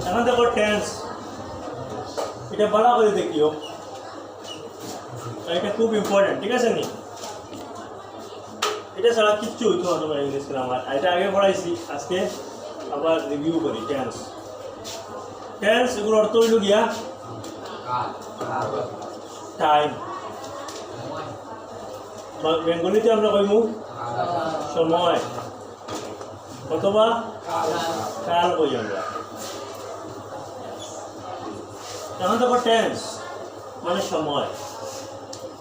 এখন দেখো টেন্স, এটা ভালো করে দেখিও, এটা খুব ইম্পর্টেন্ট, ঠিক আছে নি? এটা ছাড়া কিচ্ছু হইতো না তোমার ইংলিশ গ্রামার, এটা আগে পড়াইছি, আজকে আবার রিভিউ করি। টেন্স, টেন্স এগুলো অর্থ হইল গিয়া টাইম, বেঙ্গলিতে আমরা কইমু সময় অথবা কাল কই আমরা। এখন দেখো টেন্স মানে সময়,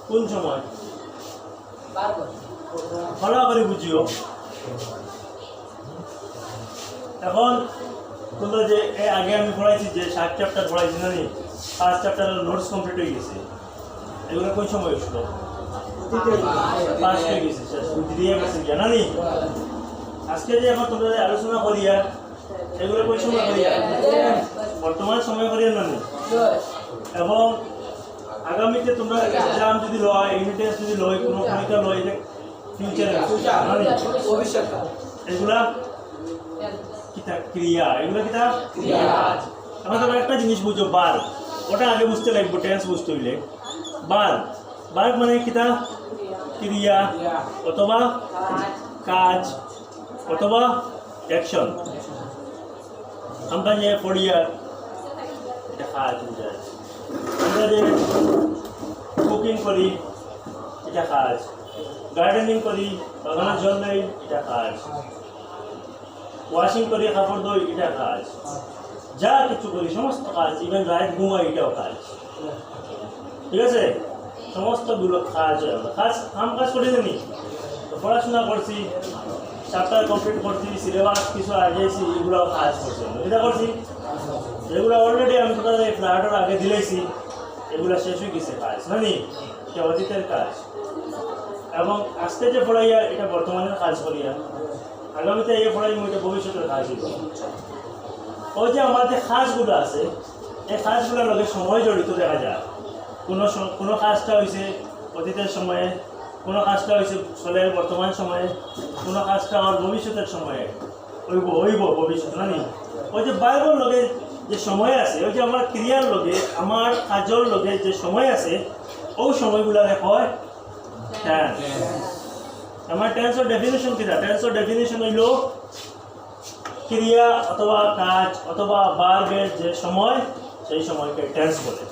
কোন সময় ভালো করে বুঝিও। এখন তোমরা যে আগে আমি পড়াইছি যে 7 চ্যাপ্টার পড়াইছি না, 5 চ্যাপ্টারের নোটস কমপ্লিট হয়ে গেছে, এগুলো কোন সময় হয়েছিল? পাস হয়ে গেছে, দিয়ে গেছে জানানি। আজকে যে এখন তোমরা আলোচনা করিয়া এগুলো কোন সময় করিয়া? বর্তমান সময় করিয়া না। এবং আগামীতে তোমরা এক্সাম যদি লয়, ইউনিট টেস্ট যদি লয়, কোনো পরীক্ষা লয়, এটা ফিউচারে ভবিষ্যৎ, এগুলা কিতা ক্রিয়া, এগুলো কিতা ক্রিয়া। এখন তোমরা একটা জিনিস বুঝো, বার, ওটা আগে বুঝতে লাগবে, টেন্স বুঝতে হইলে। বার, বার মানে কিতা ক্রিয়া অথবা কাজ অথবা অ্যাকশন। আমরা যে পড়িয়া এটা কাজ বুঝায়, আমরা যে কুকিং করি এটা কাজ, গার্ডেনিং করি, বাগানের জল নেই এটা কাজ, ওয়াশিং করি, কাপড় ধোই এটা কাজ, যা কিছু করি সমস্ত কাজ, ইভেন রাত ঘুমাই এটাও কাজ, ঠিক আছে? সমস্তগুলো কাজ হয়। আমরা কাজ কাজ করি জানি, তো পড়াশোনা করছি, চ্যাপ্টার কমপ্লিট করছি, সিলেবাস কিছু আগেছি, এগুলো কাজ করছি, এটা করছি, এগুলো অলরেডি আমি তোমাদের ফ্লাইটের আগে দিলেছি, এগুলো শেষ হয়ে গেছে কাজ, জানি এটা অতীতের কাজ। এবং আজকে যে পড়াইয়া এটা বর্তমানের কাজ করিয়া, আগামীতে এই পড়াই এটা ভবিষ্যতের কাজ হইব। ওই যে আমাদের কাজগুলো আছে, এই কাজগুলোর লগে সময় জড়িত দেখা যায়। কোনো কাজটা হয়েছে অতীতের সময়ে, কোনো কাজটা হয়েছে চলে বর্তমান সময়ে, কোনো কাজটা আমার ভবিষ্যতের সময়ে হইব ভবিষ্যৎ, জানি। ওই যে বাইরের লগে যে সময় আছে, ওই যে আমার ক্রিয়ার লগে আমার কাজের লগে যে সময় আছে, ওই সময়গুলো হয় টেন্স। আমার টেন্সের ডেফিনেশন কিনা? টেন্সের ডেফিনেশন হইল ক্রিয়া অথবা কাজ অথবা ভার্বের যে সময়, সেই সময়কে টেন্স বলে,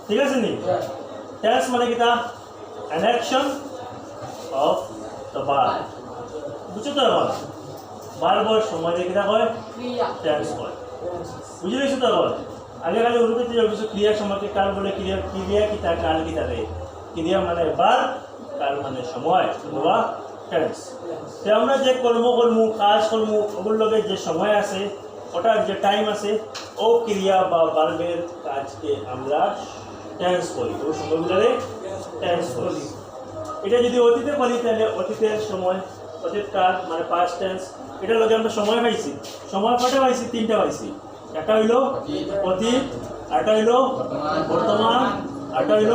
ঠিক আছে নি? টেন্স মানে কিটা? An action of the verb, বুঝছো তো? এখন ভার্বের সময় কিটা হয় টেন্স হয়, বুঝে গেছো তো? এখন আগে খালি উল্লেখ কিছু ক্রিয়ার সময়কে কাল বলে, ক্রিয়া ক্রিয়া কিটা কাল কিটা রে, ক্রিয়া মানে ভার্ব, কাল মানে সময় অথবা টেন্স। তো আমরা যে কর্ম করমু, কাজ করমু, ওগুলোর লগে যে সময় আছে, ওটার যে টাইম আছে, ও ক্রিয়া বা ভার্বের কাজকে আমরা টেন্স করি, ও সময়গুলোরে টেন্স করি। এটা যদি অতীতে করি তাহলে অতীতের সময়, অতীত কাল মানে পাস্ট টেন্স। এটার লগে আমরা সময় পাইছি, সময় কটা পাইছি? 3টা পাইছি। একটা হইল অতীত, আরেকটা হইল বর্তমান, আরেকটা হইল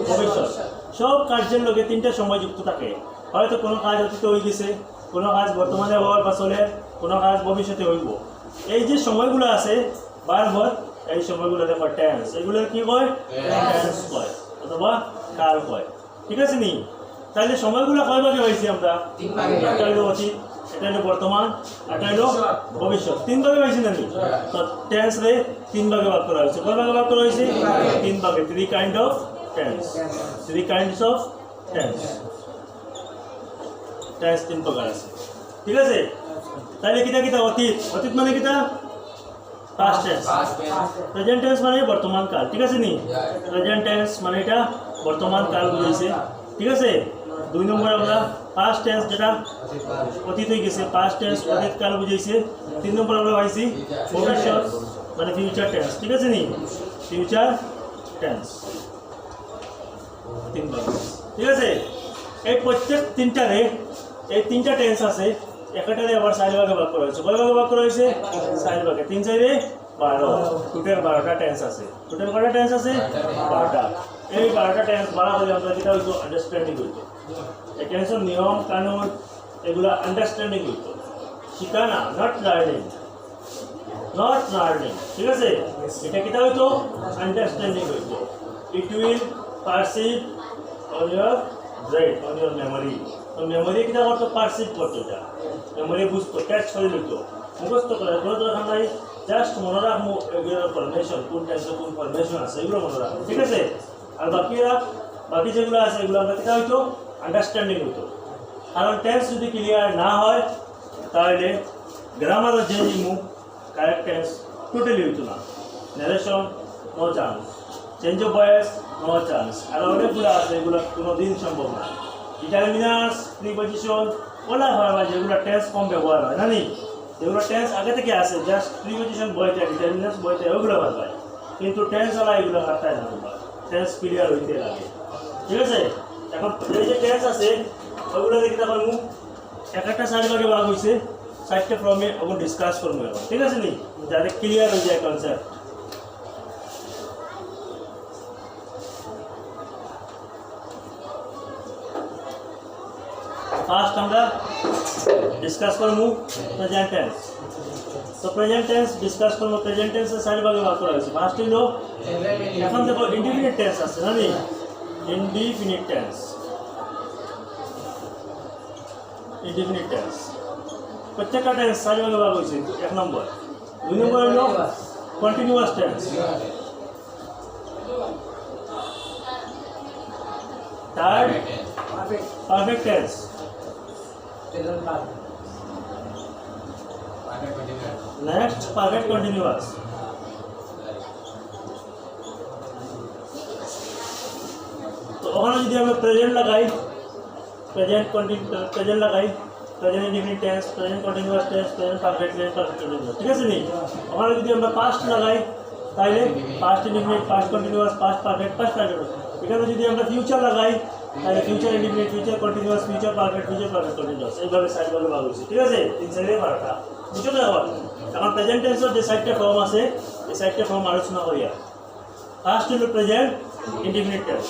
ভবিষ্যৎ। সব কার্যের লগে 3টা সময় যুক্ত থাকে। হয়তো কোনো কাজ অতীতে হয়ে গেছে, কোনো কাজ বর্তমানে হওয়ার বা চলে, কোনো কাজ ভবিষ্যতে হইব। এই যে সময়গুলো আছে বারবার, এই সময়গুলো দেখো টেন্স, এগুলোর কি কয়? টেন্স কয় অথবা কাল কয়, ঠিক আছে নি? তাহলে সময়গুলো কয় ভাগে হয়েছি আমরা? 3 ভাগে। একটা হইল অতীত, এটা হইল বর্তমান, একটা হইল ভবিষ্যৎ। 3 ভাগে হয়েছে না? তো টেন্স রে 3 ভাগে ভাগ করা হয়েছে। কয় ভাগে ভাগ করা হয়েছে? 3 ভাগে। 3 kind of tense, 3 kinds of tense. Tense 3 প্রকার আছে, ঠিক আছে? তাহলে কিটা কিটা? অতীত, অতীত মানে কিটা? Past tense. প্রেজেন্ট টেন্স মানে বর্তমান কাল, ঠিক আছে নি? প্রেজেন্ট টেন্স মানে এটা বর্তমান কাল বুঝাইছে, ঠিক আছে? 2 নম্বর আমরা পাস্ট টেন্স, যেটা অতীত হয়ে গেছে, পাস্ট টেন্স অতীত কাল বুঝাইছে। 3 নম্বর আমরা পাইছি ভবিষ্যৎ মানে ফিউচার টেন্স, ঠিক আছে নি? ফিউচার টেন্স 3 ভাগ, ঠিক আছে? এই প্রত্যেক 3টারে এই 3টা টেন্স আছে, একটারে আবার 4 ভাগে ভাগ করা হয়েছে। কয় ভাগে ভাগ করা হয়েছে? 4 ভাগে। 3 4 12, টোটাল 12টা টেন্স আছে। টোটাল কয়টা টেন্স আছে? 12টা। এই 12টা টেন্স বলা হলে আমরা যেটা হইতো আন্ডারস্ট্যান্ডিং হইতো, এই টেন্সের নিয়ম কানুন এগুলো আন্ডারস্ট্যান্ডিং হইতো, শিখা না, নট লার্নিং। Not learning. ঠিক আছে, এটা কিটা হইতো আন্ডারস্ট্যান্ডিং হইতো। It will perceive on your brain, on your memory. তো মেমোরি কিটা করতো, পারসিভ করতো, এটা মেমোরি বুঝতো, ক্যাচ করে নিতো, মুখস্থ করে। কোনো দরকার নাই, জাস্ট মনে রাখবো এগুলোর ফরমেশন, কোন টেন্সে কোন ফরমেশন আছে এগুলো মনে রাখবো। ঠিক আছে, আর বাকি যেগুলো আছে এগুলো আমরা কিটা হইতো আন্ডারস্ট্যান্ডিং হইতো। কারণ টেন্স যদি ক্লিয়ার না হয় তাহলে গ্রামারও চেঞ্জ মুভ, কারেক্ট টেন্স টোটালি হইতো না। Narration no chance, change of voice no chance, আর অনেকগুলো আছে এগুলো কোনো দিন সম্ভব না। ডিটারমিনার্স, প্রিপজিশন, ওলা হয় যেগুলো টেন্স কম ব্যবহার হয় না, যেগুলো টেন্স আগে থেকে আসে, জাস্ট প্রিপজিশন বইতে, ডিটারমিনার্স বইতে, ওগুলো ভালো হয়। কিন্তু টেন্স ওলা এগুলো কাটায় না, টেন্স ক্লিয়ার হইতে লাগে। ঠিক আছে, এখন এই যে টেন্স আছে ওগুলো দেখতে পারবো একটা 4 ভাগে ভাগ হয়েছে, 4টে ফর্মে ওগুলো ডিসকাস করবো এখন। ঠিক আছে নি, যাতে ক্লিয়ার হয়ে যায় কনসেপ্ট। ফার্স্ট আমরা ডিসকাস করবো প্রেজেন্ট টেন্স। তো প্রেজেন্ট টেন্স ডিসকাস করবো। প্রেজেন্ট টেন্সে 4 ভাগে ভাগ করা হয়েছে। ফার্স্ট হইল, এখন দেখো ইনডিফিনিট টেন্স আছে না, ইনডিফিনিট টেন্স। ইনডিফিনিট টেন্স প্রত্যেকটা টেন্স 4 ভাগে ভাগ হয়েছে। 1 নম্বর। 2 নম্বর হইল continuous tense. Third perfect tense. Next perfect continuous. তো ওখানে যদি আমরা প্রেজেন্ট লাগাই, প্রেজেন্ট লাগাই, present indefinite tense, present continuous tense, present perfect tense, perfect continuous. ঠিক আছে নি, ওখানে যদি আমরা পাস্ট লাগাই তাহলে past indefinite, past continuous, past perfect, past perfect. এখানে যদি আমরা ফিউচার লাগাই তাহলে future indefinite, future continuous, future perfect, future perfect continuous. এইভাবে 4 ভাগে ভাগ হয়েছে। ঠিক আছে, 3 সাইডে 12টা। বুঝছো তো? এখন প্রেজেন্ট টেন্সের যে 4টে ফর্ম আছে এই 4টে ফর্ম আলোচনা করি। ফার্স্ট হলো present indefinite tense.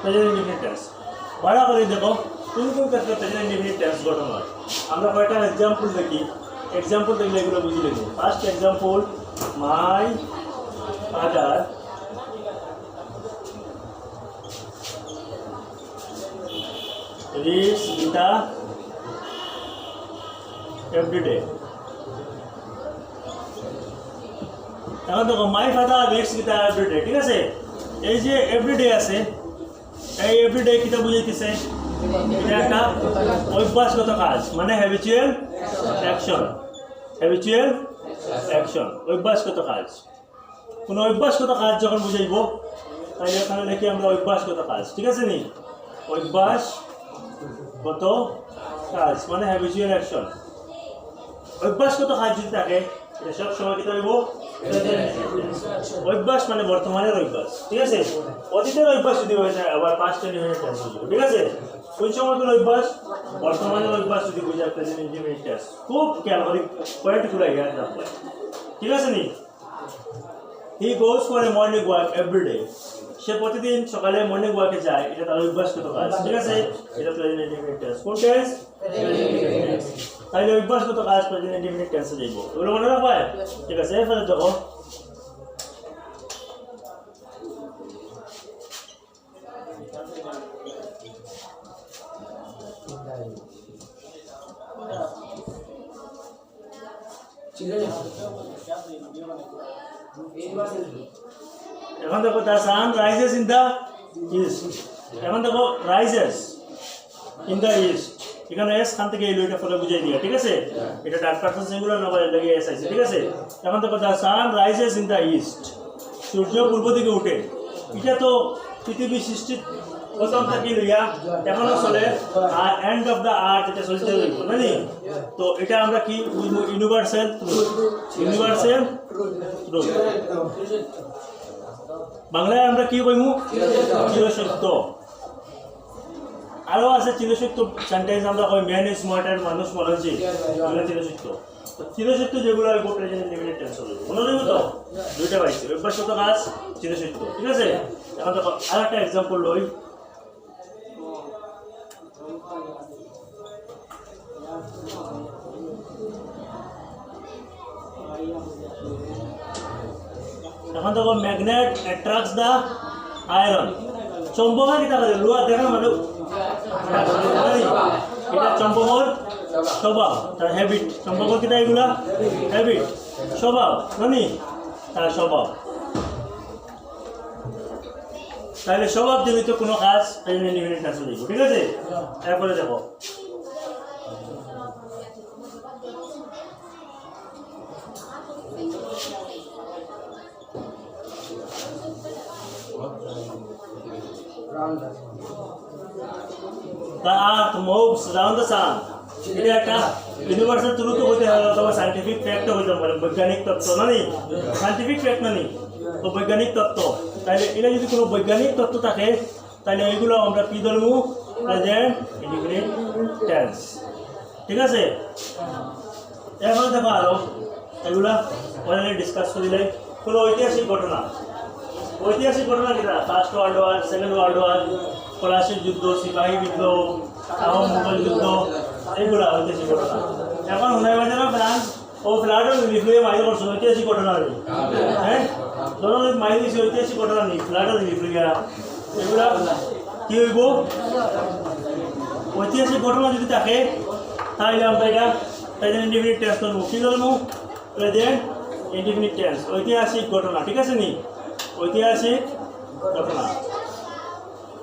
Present indefinite tense ভালো করে দেখো কোন কোন ক্ষেত্রে প্রেজেন্ট ইনডিফিনিট টেন্স গঠন হয়। আমরা কয়েকটা এক্সাম্পল দেখি, এক্সাম্পল দেখলে এগুলো বুঝে নেব। First example, my father reads Gita every day. এখন দেখো my father reads Gita everyday. ঠিক আছে, এই যে এভরিডে আছে, এই এভরিডে কিটা বুঝাইতেছে, এটা একটা অভ্যাসগত কাজ, মানে হ্যাবিচুয়াল অ্যাকশন। হ্যাবিচুয়াল অ্যাকশন অভ্যাসগত কাজ। কোনো অভ্যাসগত কাজ যখন বুঝাইব তাই এখানে লিখি আমরা অভ্যাসগত কাজ। ঠিক আছে নি, অভ্যাসগত কাজ মানে হ্যাবিচুয়াল অ্যাকশন। অভ্যাসগত কাজ যদি থাকে এটা সব সময় কি হইব, অভ্যাস মানে বর্তমানের অভ্যাস। ঠিক আছে, অতীতের অভ্যাস যদি হয়ে যায় আবার পাস্ট ইনডিফিনিট টেন্স হয়ে যাবে। ঠিক আছে, কোন সময়কার অভ্যাস, বর্তমানের অভ্যাস যদি বুঝায় প্রেজেন্ট ইনডিফিনিট টেন্স। খুব খেয়াল করে পয়েন্ট গুলো ইয়াদ রাখবে। ঠিক আছে নি, he goes for a morning walk everyday. সে প্রতিদিন সকালে মর্নিং ওয়াকে যায়, এটা তার অভ্যাসগত কাজ। ঠিক আছে, এটা প্রেজেন্ট ইনডিফিনিট টেন্স। কোন টেন্স? তাইলে অভ্যাসগত কাজ প্রেজেন্ট ইনডিফিনিট টেন্সে যাইব। এগুলো মনে রাখবে। ঠিক আছে, এরপরে দেখো এখন দেখো the sun rises in the east. এখন দেখো রাইজেস ইন দ্য ইস্ট, এখানে এস খান থেকে এই লইটা ফলে বুঝাই দিয়া। ঠিক আছে, এটা ডাক পার্সন সিঙ্গুলার না বলে লাগে এস আছে। ঠিক আছে, এখন দেখো the sun rises in the east, সূর্য পূর্ব দিকে উঠে। এটা তো পৃথিবী সৃষ্টির প্রথম থেকে লইয়া এখনো চলে, আর এন্ড অফ দ্য আর্থ এটা চলতে রইব না নি। তো এটা আমরা কি বুঝবো, ইউনিভার্সাল ট্রুথ। ইউনিভার্সাল ট্রুথ বাংলায় আমরা কি কইমু, চিরসত্য। আরো আছে চিরসত্য সেন্টেন্স আমরা কই, ম্যান ইজ স্মার্টার, মানুষ মরণশীল, এটা চিরসত্য। চিরসত্য যেগুলো হইব প্রেজেন্ট ইনডিফিনিট টেন্স হইব মনে রইব তো দুইটা পাইছি অভ্যাসগত কাজ চিরসত্য ঠিক আছে এখন দেখো আরেকটা एग्जांपल লই এখন দেখো ম্যাগনেট অ্যাট্রাক্টস দা আয়রন চৌম্বক কি থাকে লোহা দেখো মানে এটা চৌম্বকর স্বভাব তার হ্যাবিট চৌম্বকর কিটা এগুলা হ্যাবিট স্বভাব জানি তার স্বভাব তাহলে স্বভাব জনিত কোনো কাজ প্রেজেন্ট ইনডিফিনিট টেন্স হইব ঠিক আছে এরপরে দেখো The earth moves around the sun. এটা একটা ইউনিভার্সাল ট্রুথ হইতে হয় অথবা সায়েন্টিফিক ফ্যাক্ট হইতে পারে বৈজ্ঞানিক তত্ত্ব না নি সায়েন্টিফিক ফ্যাক্ট না নি তো বৈজ্ঞানিক তত্ত্ব তাহলে এটা যদি কোনো বৈজ্ঞানিক তত্ত্ব থাকে তাহলে এগুলো আমরা কি ধরবো প্রেজেন্ট ইনডিফিনিট টেন্স ঠিক আছে এখন দেখো আরো এগুলা অলরেডি ডিসকাস করিলে কোনো ঐতিহাসিক ঘটনা কিনা first world war second world war পলাশির যুদ্ধ সিপাহী বিদ্রোহ আহোম মুঘল যুদ্ধ এইগুলা ঐতিহাসিক ঘটনা এখন হুনাই বাজে না ফ্রান্স ও ফ্লাডও রিলিফ হয়ে মাইল করছে ঐতিহাসিক ঘটনা নেই হ্যাঁ ধরুন মাইল দিয়েছে ঐতিহাসিক ঘটনা নেই ফ্লাডও রিলিফ হয়ে গেল এগুলা কি হইব ঐতিহাসিক ঘটনা যদি থাকে তাহলে আমরা এটা প্রেজেন্ট ইনডিফিনিট টেন্স করবো কি ধরবো প্রেজেন্ট ইনডিফিনিট টেন্স ঐতিহাসিক ঘটনা ঠিক আছে নি ঐতিহাসিক ঘটনা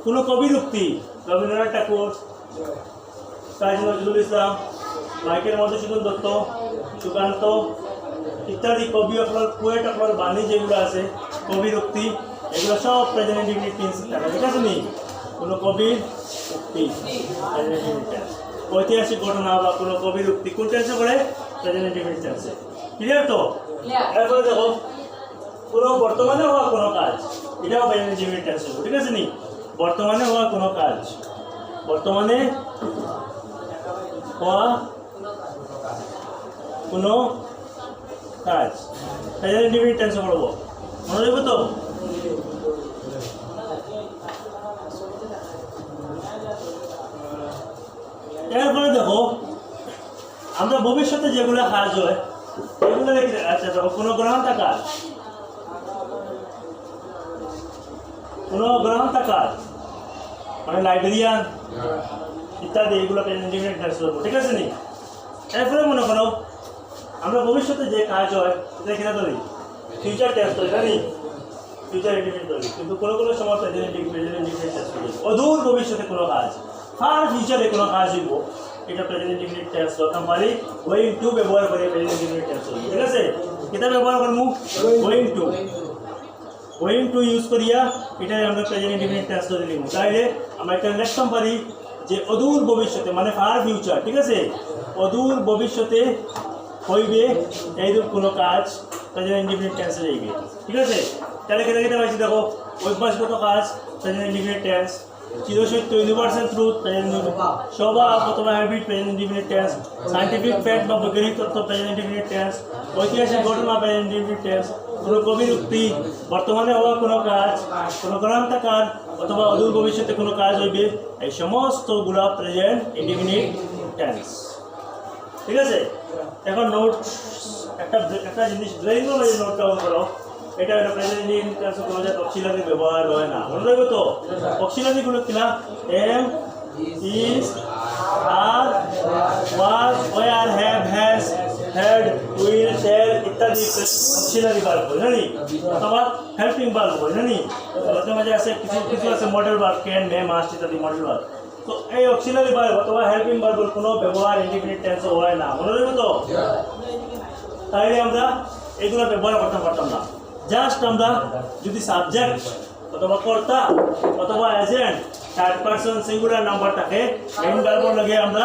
কোনো কবির উক্তি রবীন্দ্রনাথ ঠাকুর কাজী নজরুল ইসলাম মাইকেল মধুসূদন দত্ত সুকান্ত ইত্যাদি কবি আপনার পোয়েট আপনার বাণী যেগুলো আছে কবির উক্তি এগুলো সব প্রেজেন্ট ইনডিফিনিট টেন্স থাকে ঠিক আছে নি কোনো কবির উক্তি প্রেজেন্ট ইনডিফিনিট টেন্স ঐতিহাসিক ঘটনা বা কোনো কবির উক্তি কোন টেন্সে করে প্রেজেন্ট ইনডিফিনিট টেন্সে ক্লিয়ার তো এরপরে দেখো কোনো বর্তমানে হওয়া কোনো কাজ এটাও প্রেজেন্ট ইনডিফিনিট টেন্স হবে ঠিক আছে নি বর্তমানে হওয়া কোনো কাজ বর্তমানে হওয়া কোনো কাজ প্রেজেন্ট ইনডিফিনিট টেন্সে পড়ব মনে রাখবো তো এরপরে দেখো আমরা ভবিষ্যতে যেগুলো কাজ হয় এগুলো আচ্ছা দেখো কোনো গ্রহণটা কাজ কোনো গ্রহণটা কাজ মানে লাইব্রেরিয়ান ইত্যাদি এগুলো প্রেজেন্ট ইনডিফিনিট টেন্স করবো ঠিক আছে নি এরপরে মনে করো আমরা ভবিষ্যতে যে কাজ হয় সেটা কিনা ধরি ফিউচার টেন্স ধরি জানি ফিউচার ইনডিফিনিট ধরি কিন্তু কোনো কোনো সময় প্রেজেন্ট ইনডিফিনিট টেন্স করি অদূর ভবিষ্যতে কোনো কাজ ফার ফিউচারে কোনো কাজ হইব এটা প্রেজেন্ট ইনডিফিনিট টেন্স করতাম পারি গোয়িং টু ব্যবহার করে প্রেজেন্ট ইনডিফিনিট টেন্স করি ঠিক আছে কিতা ব্যবহার করবো গোয়িং টু ইউজ করিয়া এটাই আমরা প্রেজেন্ট ইনডিফিনিট টেন্স ধরে নিব তাইলে আমরা একটা লিখতাম পারি যে অদূর ভবিষ্যতে মানে ফার ফিউচার ঠিক আছে অদূর ভবিষ্যতে হইবে এইরূপ কোনো কাজ প্রেজেন্ট ইনডিফিনিট টেন্সে যাইবে ঠিক আছে তাহলে কেটে পাইছি দেখো অভ্যাসগত কাজ প্রেজেন্ট ইনডিফিনিট টেন্স চিরসত্য ইউনিভার্সাল ট্রুথ প্রেজেন্ট স্বভাব অথবা habit present indefinite tense scientific fact বা বৈজ্ঞানিক তত্ত্ব প্রেজেন্ট ইনডিফিনিট টেন্স ঐতিহাসিক ঘটনা প্রেজেন্ট ইনডিফিনিট টেন্স কোনো কবির উক্তি বর্তমানে হওয়া কোনো কাজ কোনো গ্রন্থাকার অথবা অদূর ভবিষ্যতে কোনো কাজ হইবে এই সমস্তগুলো প্রেজেন্ট ইনডিফিনিট টেন্স ঠিক আছে এখন নোট একটা জিনিস ব্রেইন নোট ডাউন করো এটা হলো প্রেজেন্ট ইনডিফিনিট টেন্সে কোনো জায়গায় অক্সিলারি ব্যবহার হয় না মনে রাখবে তো অক্সিলারিগুলো কিনা am is are was were have has had will shall ইত্যাদি অক্সিলারি ভার্ব হয় জানি অথবা হেল্পিং ভার্ব হয় জানি মাঝে মাঝে আছে কিছু কিছু আছে modal verb can May must ইত্যাদি মডেল ভার্ব তো এই অক্সিলারি ভার্ব অথবা হেল্পিং ভার্বের কোনো ব্যবহার ইনডিফিনিট টেন্সে হয় না মনে রাখবে তো তাইলে আমরা এগুলো ব্যবহার করতে পারতাম না জাস্ট আমরা যদি সাবজেক্ট অথবা কর্তা অথবা agent third person singular number থাকে মেইন ভার্বের লগে আমরা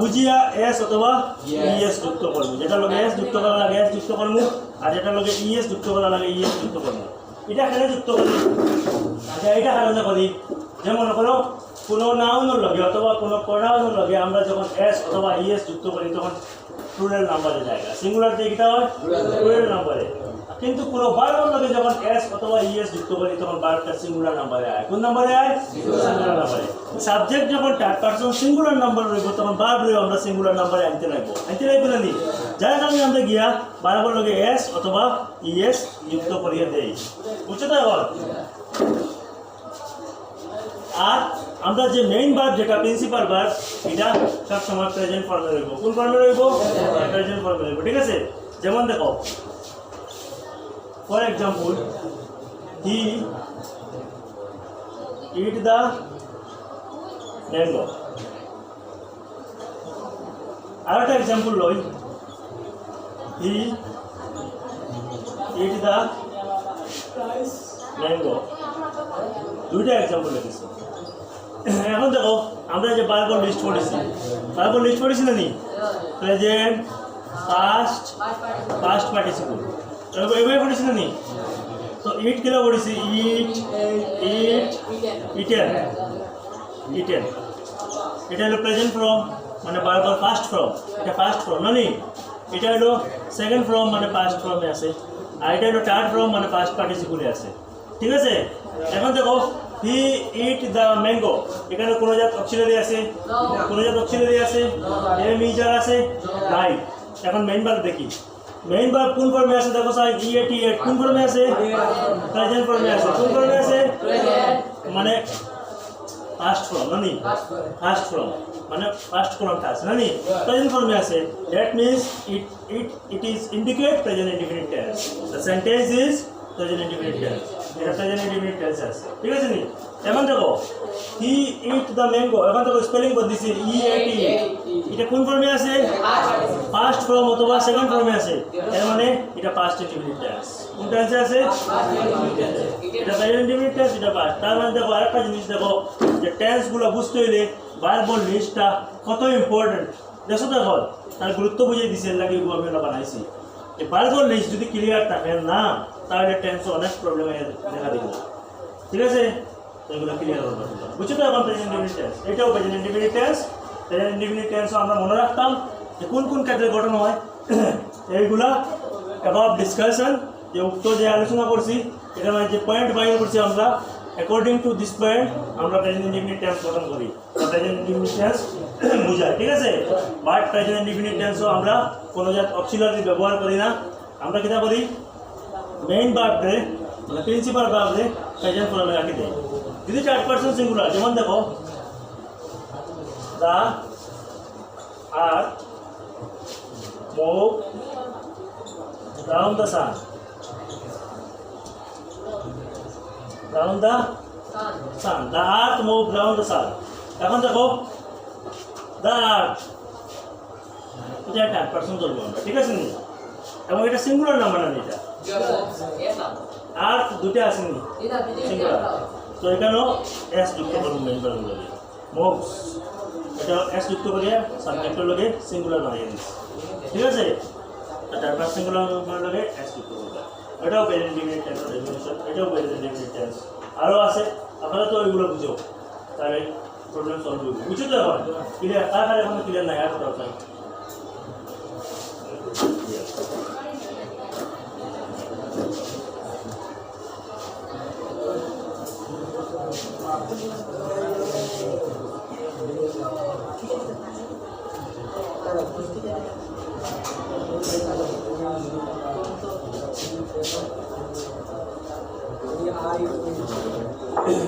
বুঝিয়া এস অথবা ইএস যুক্ত করব যেটা লগে এস যুক্ত করা লাগে এস যুক্ত করব আর যেটা লগে ইএস যুক্ত করা লাগে ইএস যুক্ত করব এটা কেন যুক্ত করি আচ্ছা এটা কারণে করি যেমন করো কোনো নাউনের লগে অথবা কোনো প্রোনাউনের লগে আমরা যখন এস অথবা ইএস যুক্ত করি তখন প্লুরাল নাম্বারে যায় সিঙ্গুলার দিয়ে কিটা হয় প্লুরাল নাম্বারে কিন্তু কোনো ভার্বের লগে যখন এস অথবা ইএস যুক্ত করি তখন ভার্বটা সিঙ্গুলার নাম্বারে আয় কোন নাম্বারে আয় সিঙ্গুলার নাম্বারে সাবজেক্ট যখন থার্ড পারসন সিঙ্গুলার নাম্বার রইব তখন ভার্ব রইব আমরা সিঙ্গুলার নাম্বারে আনতে লাগবো না নি যার কারণে আমরা গিয়া ভার্বের লগে এস অথবা ইএস যুক্ত করিয়ে দেই বুঝছো তো এখন আর আমরা যে মেইন ভার্ব যেটা প্রিন্সিপাল ভার্ব এটা সব সময় প্রেজেন্ট ফর্মে রইব কোন ফর্মে রইব প্রেজেন্ট ফর্মে রইব ঠিক আছে যেমন দেখো for example he eat the mango আরেকটা এক্সাম্পল লই হি eat the mango দুইটা এক্সাম্পল লিখেছি এখন দেখো আমরা যে ভার্বের লিস্ট পড়েছি না নি প্রেজেন্ট পাস্ট পার্টিসিপল এভাবে পড়েছি না নি তো ইট কিলো পড়েছি ইটেন এটা হলো প্রেজেন্ট ফর্ম মানে ভার্বের ফার্স্ট ফর্ম এটা ফার্স্ট ফর্ম না নি এটা হলো সেকেন্ড ফর্ম মানে পাস্ট ফর্মে আছে আর এটা হলো থার্ড ফর্ম মানে পাস্ট পার্টিসিপলে আছে ঠিক আছে এখন দেখো হি ইট দ্য ম্যাঙ্গো এখানে কোনো জাত অক্সিলারি আছে এম ইজার আছে নাই এখন মেইন ভার্ব দেখি মেইন ভার্ব কোন ফর্মে আছে দেখো স্যার ইএট কোন ফর্মে আছে প্রেজেন্ট ফর্মে আছে কোন ফর্মে আছে মানে ফার্স্ট ফর্ম না নি ফার্স্ট ফর্ম মানে ফার্স্ট ফর্মটা আছে না নি প্রেজেন্ট ফর্মে আছে that means it is indicate present indefinite tense the sentence is present indefinite tense এটা প্রেজেন্ট ইনডিফিনিট টেন্স আছে ঠিক আছে নি এখন দেখো হি ইট দ্য ম্যাঙ্গো এখন দেখো স্পেলিং করে দিছি ইএটি এটা কোন ফর্মে আছে ফার্স্ট ফর্ম অথবা সেকেন্ড ফর্মে আছে এর মানে এটা পাস্ট ইনডিফিনিট টেন্স কোন টেন্সে আছে এটা প্রেজেন্ট ইনডিফিনিট টেন্স এটা পাস্ট তার মানে দেখো আরেকটা জিনিস দেখো যে টেন্সগুলো বুঝতে হইলে ভার্বল লিস্টটা কত ইম্পর্টেন্ট দেখো দেখো তার গুরুত্ব বুঝিয়ে দিছে লাগে আমি বানাইছি এই ভার্বল লিস্ট যদি ক্লিয়ার থাকে না তাহলে টেন্সে অনেক প্রবলেম দেখা দিবে ঠিক আছে এগুলো ক্লিয়ার হবে বুঝছো তো এখন প্রেজেন্ট ইনডিফিনিট টেন্স এটাও প্রেজেন্ট ইনডিফিনিট টেন্স আমরা মনে রাখতাম যে কোন কোন ক্ষেত্রে গঠন হয় এইগুলা অ্যাবাউট ডিসকাশন যে উক্ত যে আলোচনা করছি এটা মানে যে পয়েন্ট বাইর করছি আমরা অ্যাকর্ডিং টু দিস পয়েন্ট আমরা প্রেজেন্ট ইনডিফিনিট টেন্স গঠন করি প্রেজেন্ট ইনডিফিনিট টেন্স বুঝাই ঠিক আছে বাট প্রেজেন্ট ইনডিফিনিট টেন্সও আমরা কোনো জাত অক্সিলারি ব্যবহার করি না আমরা কিটা করি মেইন ভার্বরে মানে প্রিন্সিপাল ভার্বরে প্রেজেন্ট ফর্মে রাখি দেয় যদি থার্ড পারসন সিঙ্গুলার যেমন দেখো দা আর move round the sun the earth move round the sun এখন দেখো দ্য আর্থ এটা থার্ড পারসন ধরবো আমরা ঠিক আছে নি এবং এটা সিঙ্গুলার নাম্বার না এটা আর্থ দুটো আছে নি সিঙ্গুলার তো এখানেও এস যুক্ত করবো মেইন ভার্বের লগে মুভস এটা এস যুক্ত করিয়া সাবজেক্টের লগে সিঙ্গুলার বানিয়ে দিচ্ছি ঠিক আছে তারপর সিঙ্গুলার লগে এস যুক্ত করবো এটাও প্রেজেন্ট ইনডিফিনিট টেন্স এটাও প্রেজেন্ট ইনডিফিনিট টেন্স আরও আছে আপনারা তো ওইগুলো বুঝো তাহলে প্রবলেম সলভ হবে বুঝছো তো এখন ক্লিয়ার তার এখন ক্লিয়ার নাই আর কোথাও চাই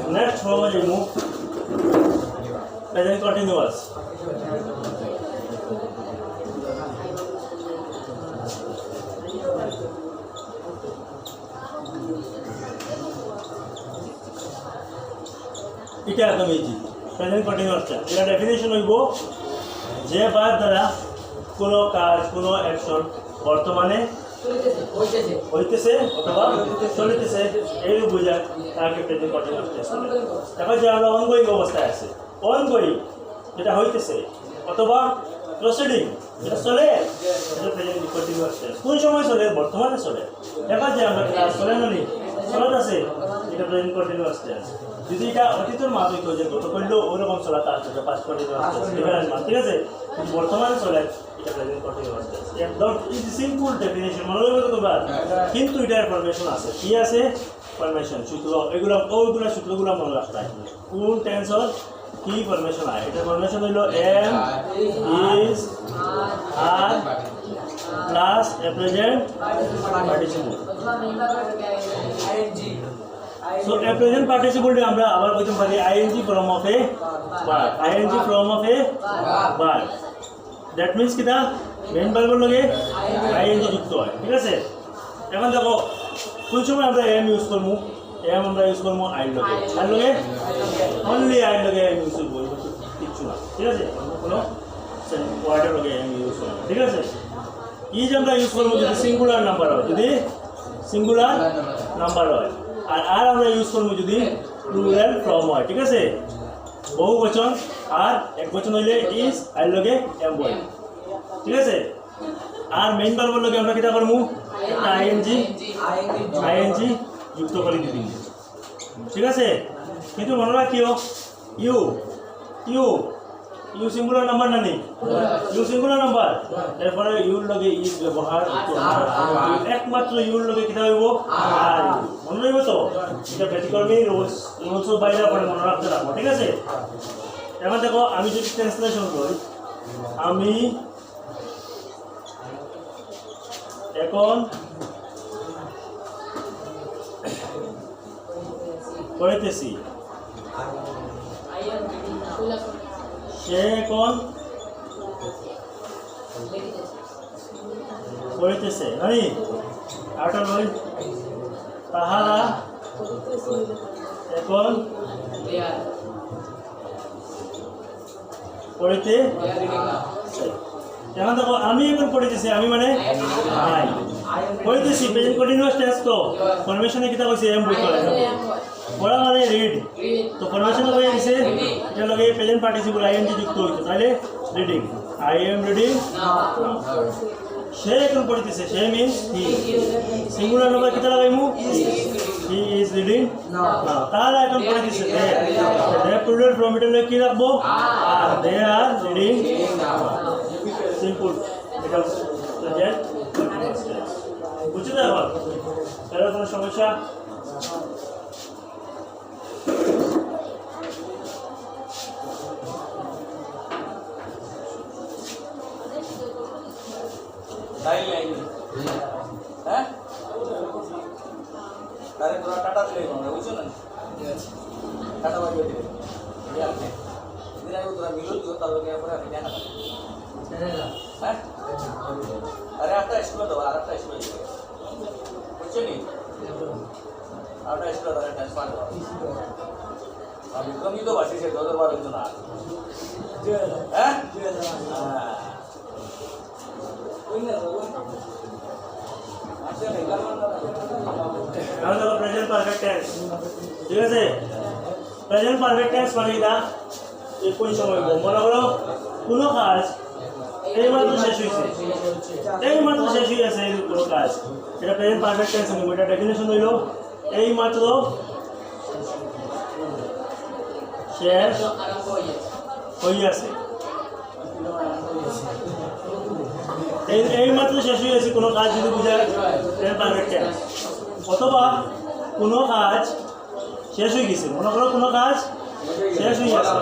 Next form is move present continuous. এটা একদম ইজি প্রেজেন্ট কন্টিনিউয়াসটা এটা ডেফিনেশন হইব যে ভার্ব দ্বারা কোনো কাজ কোনো অ্যাকশন বর্তমানে হইতেছে অথবা চলিতেছে এই বোঝায় তাকে প্রেজেন্ট কন্টিনিউয়াস টেন্স বলে তারপর যে আমরা অনগোয়িং অবস্থায় আছে অনগোয়িং যেটা হইতেছে অথবা প্রসিডিং যেটা চলে এটা প্রেজেন্ট কন্টিনিউয়াস টেন্স কোন সময় চলে বর্তমানে চলে দেখা যায় আমরা ক্লাস চলে না নি চলত আছে এটা প্রেজেন্ট কন্টিনিউয়াস টেন্স। যদি এটা অতীতের মাস হইতো যে গত করলেও ওইরকম চলা তার সাথে পাস্ট কন্টিনিউয়াস টেন্স ডিফারেন্ট মাস, ঠিক আছে? কিন্তু বর্তমানে চলে এটা প্রেজেন্ট কন্টিনিউয়াস টেন্স। একদম ইজ সিম্পল ডেফিনিশন মনে রাখবে তোমরা, কিন্তু এটার ফরমেশন আছে। কি আছে? ফরমেশন সূত্র, এগুলো ওইগুলো সূত্রগুলো মনে রাখতে হয়। কোন টেন্সর কি ফরমেশন হয়? এটা ফরমেশন হইল am is are plus a present participle. So a present participle আমরা আবার কইতে পারি ING form of a verb, ING form of a verb. That means কিটা মেইন ভার্বের লগে আইএনজি যুক্ত হয়, ঠিক আছে? এখন দেখো কোন সময় আমরা এম ইউজ করব? এম আমরা ইউজ করব আই লগে, আই লগে অনলি আই লগে এম ইউজ করব, কিছু না, ঠিক আছে? কোনো ওয়ার্ডের লগে এম ইউজ করব, ঠিক আছে? ইজ আমরা ইউজ করব যদি সিঙ্গুলার নাম্বার হয়, যদি সিঙ্গুলার নাম্বার হয়। আর আমরা ইউজ করব যদি প্লুরাল ফর্ম হয়, ঠিক আছে? বহু বচন আর এক বচন হইলে ইজ আই লগে এম বয়, ঠিক আছে? আর মেইন ভার্বের লগে আমরা কিটা করব? আইএনজি যুক্ত করে দিবি, ঠিক আছে? কিন্তু মনে রাখিও you you you singular number না নেই, ইউ সিঙ্গুলার নাম্বার, এরপরে ইউর লগে ইজ ব্যবহার একমাত্র ইউর লগে কিটা হইব? আর মনে রইব তো? এটা ব্যতিক্রমী রুলস বাইরে পরে মনে রাখতে রাখবো, ঠিক আছে? এখন দেখো আমি যদি ট্রান্সলেশন করি, আমি এখন পড়িতেছি, সে এখন পড়িতেছে, নানি আটা নয়, তাহারা এখন পড়িতে। এখন দেখো আমি এখন পড়িতেছি, আমি মানে আই পড়িতেছি, প্রেজেন্ট কন্টিনিউয়াস টেন্স তো ফরমেশনে কিটা কইছে এম বই করে পড়া মানে রিড, তো ফরমেশনে কই দিছে এটা লগে প্রেজেন্ট পার্টিসিপল আইএনজি যুক্ত হইতো, তাহলে রিডিং, আই এম রিডিং। সে এখন পড়িতেছে, সে মিন্স হি, সিঙ্গুলার নাম্বার কিটা লাগাইমু? হি ইজ রিডিং নাও। তাহলে এখন পড়িতেছে দে প্লুরাল ফর্ম এটা লগে কি রাখবো? আর দে আর রিডিং নাও। সিম্পল, এটা প্রেজেন্ট কন্টিনিউয়াস টেন্স। বুঝতে পারো? এর কোনো সমস্যা? হ্যাঁ তাহলে তোরা টাটা দিলে বুঝছো না? টাটা বাজিয়ে দিলে তোরা মিলো দিও, তারপরে আমি জানা। হ্যাঁ আরে একটা স্কুলে দেবো, আর একটা স্কুলে দিবে, বুঝছো নি? আরেকটা স্কুলে তাহলে ট্রান্সফার দেবো। আমি কমই তো বাসি সে 2012 জন আর হ্যাঁ প্রেজেন্ট পারফেক্ট টেন্স, ঠিক আছে? প্রেজেন্ট পারফেক্ট টেন্স মানে এটা কোন সময় মনে করো কোনো কাজ এইমাত্র শেষ হয়েছে, এইমাত্র শেষ হয়ে গেছে কোনো কাজ, এটা প্রেজেন্ট পারফেক্ট টেন্স নিব। এটা ডেফিনেশন হইল এইমাত্র শেষ হইয়াছে, এইমাত্র শেষ হয়ে গেছে কোনো কাজ যদি বুঝায় প্রেজেন্ট পারফেক্ট টেন্স। অথবা কোনো কাজ শেষ হয়ে গেছে, মনে করো কোনো কাজ শেষ হয়ে গেছে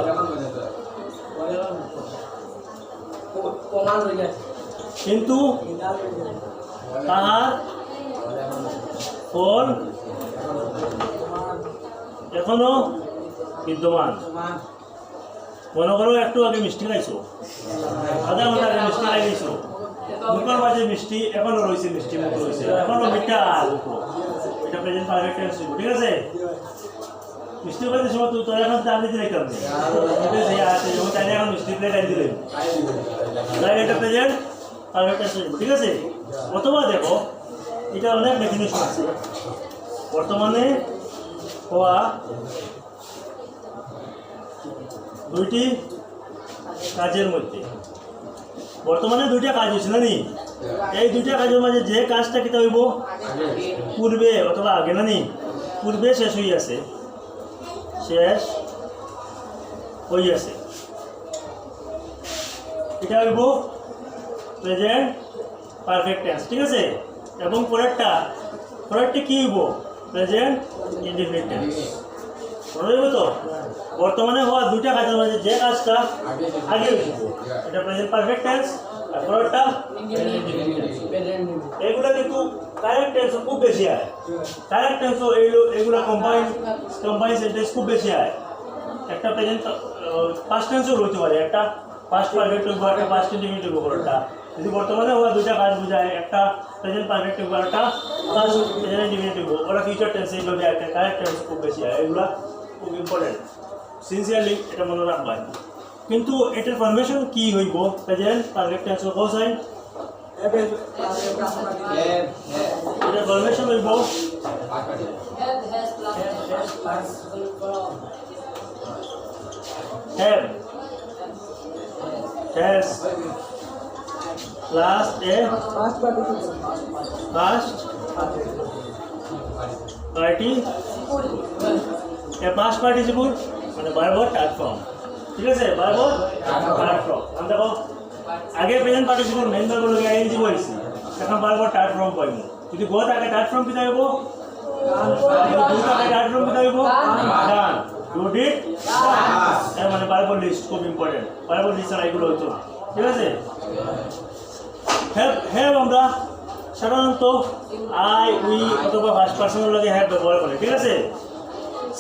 কিন্তু তাহার ফল এখনো বিদ্যমান। মনে করো একটু আগে মিষ্টি খাইছো, আধা ঘন্টা আগে মিষ্টি খাইছো, মুখের মাঝে মিষ্টি এখনো রয়েছে, মিষ্টি মুখ রয়েছে, এখনো মিঠা, এটা প্রেজেন্ট পারফেক্ট টেন্স, ঠিক আছে? মিষ্টি খাইতে সময় তুই তোর এখন দাম দিতে দেখতাম যেমন তাই এখন মিষ্টি প্লেট আনি দিলেন, তাই এটা প্রেজেন্ট পারফেক্ট টেন্স, ঠিক আছে? অথবা দেখো এটা অনেক ডেফিনেশন আছে, বর্তমানে হওয়া দুইটি কাজের মধ্যে, বর্তমানে দুইটা কাজ হয়েছে না নি? এই দুইটা কাজের মাঝে যে কাজটা কিতা হইব পূর্বে অথবা আগে না নি, পূর্বে শেষ হইয়াছে, শেষ হইয়াছে, এটা হইব প্রেজেন্ট পারফেক্ট টেন্স, ঠিক আছে। এবং পরেরটা কি হইব? Present indefinite tense. মনে হইব তো? বর্তমানে হওয়া দুইটা কাজের মাঝে যে কাজটা আগে হইব এটা প্রেজেন্ট পারফেক্ট টেন্স, আর পরেরটা এগুলা কিন্তু কারেক্ট টেন্স খুব বেশি হয়। কারেক্ট টেন্স এগুলা কম্বাইন সেন্টেন্স খুব বেশি হয়। একটা প্রেজেন্ট পাস্ট টেন্সও হইতে পারে, একটা পাস্ট পারফেক্ট হইব, একটা পাস্ট ইনডিফিনিট হইব। কোনটা যদি বর্তমানে হওয়া দুইটা কাজ বোঝায়, একটা প্রেজেন্ট পারফেক্ট হইব, একটা পাস্ট প্রেজেন্ট ইনডিফিনিট হইব, ওরা ফিউচার টেন্স এইভাবে একটা কারেক্ট টেন্স খুব বেশি হয়। এগুলা খুব ইম্পর্টেন্ট, সিনসিয়ারলি এটা মনে রাখবেন। কিন্তু এটার ফরমেশন কি হইব? প্রেজেন্ট পারফেক্ট টেন্স কোসাইন এটার ফরমেশন হইব have, has plus a past participle মানে বারবার থার্ড ফর্ম, ঠিক আছে। বারবার থার্ড ফর্ম আমি দেখো আগে প্রেজেন্ট পার্টিসিপল মেইন ভার্ব লগে আইএনজি বলছি, এখন বারবার থার্ড ফর্ম পাইব। যদি গো থাকে থার্ড ফর্ম কি থাকব? যদি গো থাকে থার্ড ফর্ম কি থাকব? ডান। ইউ ডিড এর মানে বারবার লিস্ট খুব ইম্পর্টেন্ট। বারবার লিস্ট আর এগুলো হতো, ঠিক আছে। হ্যাভ আমরা সাধারণত আই, উই অথবা ফার্স্ট পার্সনের লগে হ্যাভ ব্যবহার করি, ঠিক আছে।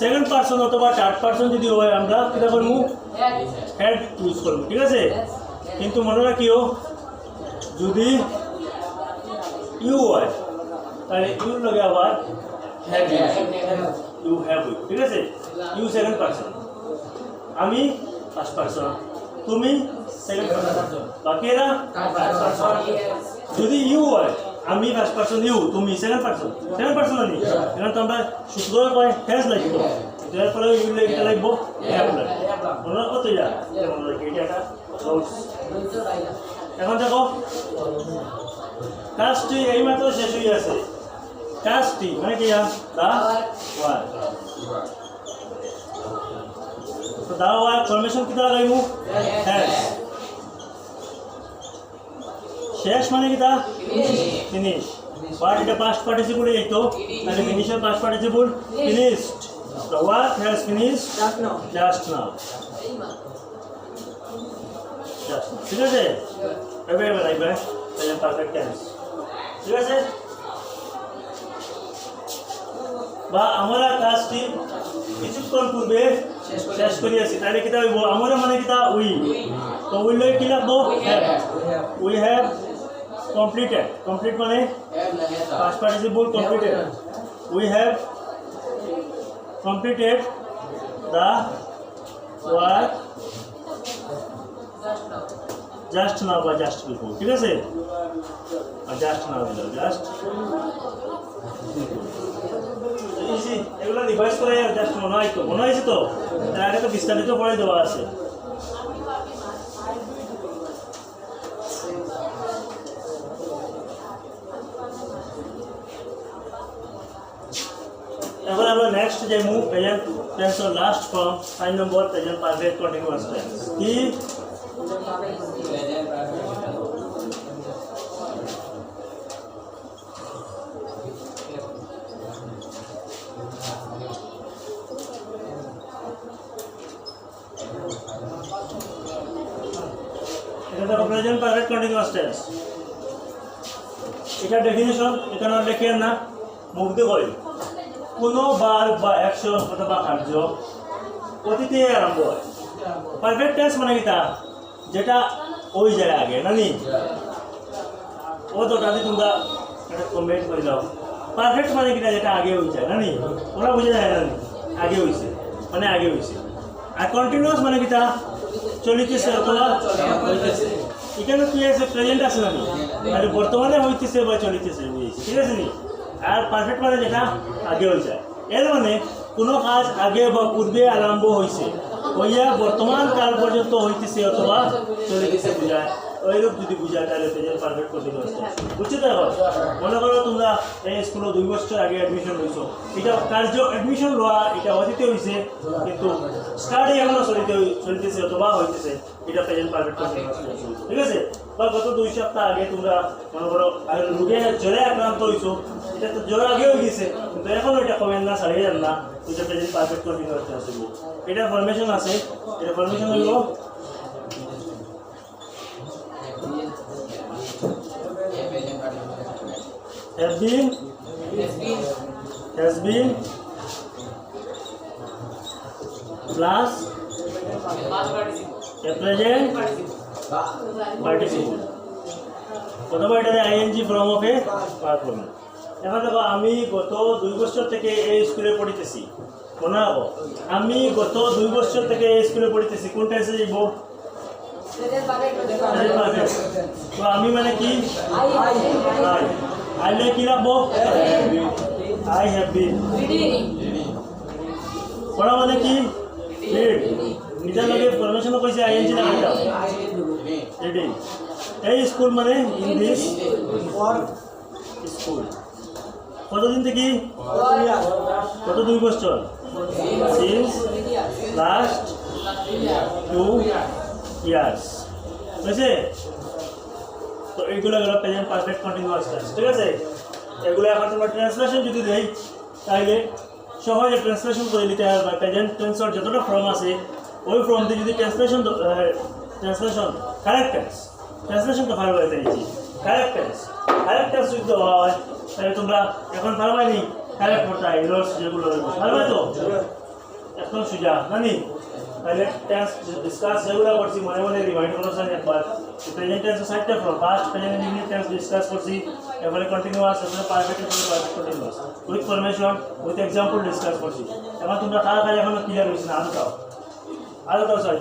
সেকেন্ড পার্সন অথবা থার্ড পার্সন যদি হয় আমরা কিটা করবো? হ্যাড ইউজ করবো, ঠিক আছে। কিন্তু মনে রাখিও যদি ইউ হয় তাহলে ইউর লগে আবার হ্যাভ ইউ হ্যাভ, ঠিক আছে। ইউ সেকেন্ড পার্সন, আমি ফার্স্ট পার্সন, তুমি সেকেন্ড পার্সন, বাকিরা থার্ড পার্সন। যদি ইউ হয় আমি ফার্স্ট পার্সন, ইউ তুমি সেকেন্ড পার্সন আনি, এখন তো আমরা সূত্র কয় হ্যাজ লাগবে, এরপরে ইউ এটা লাগবো হ্যাভ লাগবে। মনে রাখো তো এটা মনে রাখি, এটা একটা রুলস। এখন দেখো কাজটি এইমাত্র শেষ হয়ে আছে। কাজটি মানে কি? The work. তো দা ওয়ার্ক ফরমেশন কি লাগাইব? হ্যাজ। শেষ মানে কি? The finish. বাট এটা পাস্ট পার্টিসিপল এই তো, তাহলে ফিনিশের past participle finished. The work has finished just now. ঠিক আছে, এভাবে লাগবে প্রেজেন্ট পারফেক্ট টেন্স, ঠিক আছে। বা আমরা কাজটি কিছুক্ষণ পূর্বে শেষ করিয়াছি, তাহলে কিতা হইব? আমরা মানে কিতা? উই। তো উই লই কি লাগবো? Have. We have completed. Complete মানে past participle completed. We have completed the work just now বা just before, ঠিক আছে। আর just now দিলাম, just ইজি। এগুলো রিভাইজ করে জাস্ট মনে হয়েছে তো, তার আগে তো বিস্তারিত পড়ে দেওয়া আছে। এখন আমরা নেক্সট যাইমু প্রেজেন্ট টেন্সর last form 5 number present perfect continuous tense. কি? এটা দেখো প্রেজেন্ট পারফেক্ট কন্টিনিউয়াস টেন্স। এটা ডেফিনিশন এখানে লিখে না, মুখ দিয়ে কই কোনো বার বা অ্যাকশন অথবা কার্য অতীতে আরম্ভ হয়। পারফেক্ট টেন্স মানে কি? তা যেটা ওই যায় আগে নানি ও তো তাদের তোমরা একটা কমেন্ট করে দাও। পারফেক্ট মানে কিনা যেটা আগে হয়ে যায় নানি, ওরা বুঝে যায় নানি আগে হয়েছে মানে আগে হয়েছে। আর কন্টিনিউয়াস মানে কি? তা চলিতেছে অথবা হইতেছে। এখানে কি আছে? প্রেজেন্ট আছে নানি, তাহলে বর্তমানে হইতেছে বা চলিতেছে, ঠিক আছে নি। আর পারফেক্ট মানে যেটা আগে হয়ে যায়, এর মানে কোনো কাজ আগে বা পূর্বে আরম্ভ হয়েছে হইয়া বর্তমান কাল পর্যন্ত হইতেছে অথবা চলিতেছে বোঝায়। ওইরূপ যদি বুঝায় তাহলে প্রেজেন্ট পারফেক্ট কন্টিনিউয়াস টেন্স বুঝছো তো এখন মনে করো তোমরা এই স্কুলে 2 বছর আগে অ্যাডমিশন হইছো এটা কার্য অ্যাডমিশন লওয়া এটা অতীতে হইছে কিন্তু স্টাডি এখনো চলিতেছে অথবা হইতেছে এটা প্রেজেন্ট পারফেক্ট কন্টিনিউয়াস টেন্স ঠিক আছে বা গত 2 সপ্তাহ আগে তোমরা মনে করো রোগে জ্বরে আক্রান্ত হইছো এটা তো জ্বর আগে হয়ে গেছে কিন্তু এখন এটা কমেন না ছাড়িয়ে যান না এটা প্রেজেন্ট পারফেক্ট কন্টিনিউয়াস টেন্স হইব এটা ফরমেশন আছে এটা ফরমেশন হইব has been plus a present participle অথবা এটা ing from of a verb form এখন দেখো আমি গত 2 বছর থেকে এই স্কুলে পড়িতেছি মনে রাখো আমি গত 2 বছর থেকে এই স্কুলে পড়িতেছি কোনটা এসে যাইব তো আমি মানে কি I like কি রাখবো I have been পড়া মানে কি read নিজের লগে ফরমেশন কইছে ing না এটা reading এই স্কুল মানে in this স্কুল কতদিন থেকে কত 2 বছর since last 2 years বুঝছে তো এইগুলো হলো প্রেজেন্ট পারফেক্ট কন্টিনিউয়াস টেন্স ঠিক আছে এগুলো এখন তোমরা ট্রান্সলেশন যদি দেই তাহলে সহজে ট্রান্সলেশন করে নিতে হবে প্রেজেন্ট টেন্সের যতটা ফর্ম আছে ওই ফর্ম দিয়ে যদি ট্রান্সলেশন কারেক্ট টেন্স ট্রান্সলেশন তো ভালো হয়ে যাচ্ছে কারেক্ট টেন্স যদি দেওয়া হয় তাহলে তোমরা এখন পারবাই কারেক্ট করতে এরর্স যেগুলো পারবে তো এখন সুজা জানি তাহলে টেন্স ডিসকাস যেগুলো করছি মনে মনে রিমাইন্ড করছেন একবার প্রেজেন্ট টেন্স সাইডটা from past present indefinite tense discuss করছি এবারে কন্টিনিউয়াস এবারে পারফেক্ট এবারে perfect continuous with formation with example discuss করছি এখন তোমরা কারা কারা এখনো ক্লিয়ার হইছে না আরো দাও সরি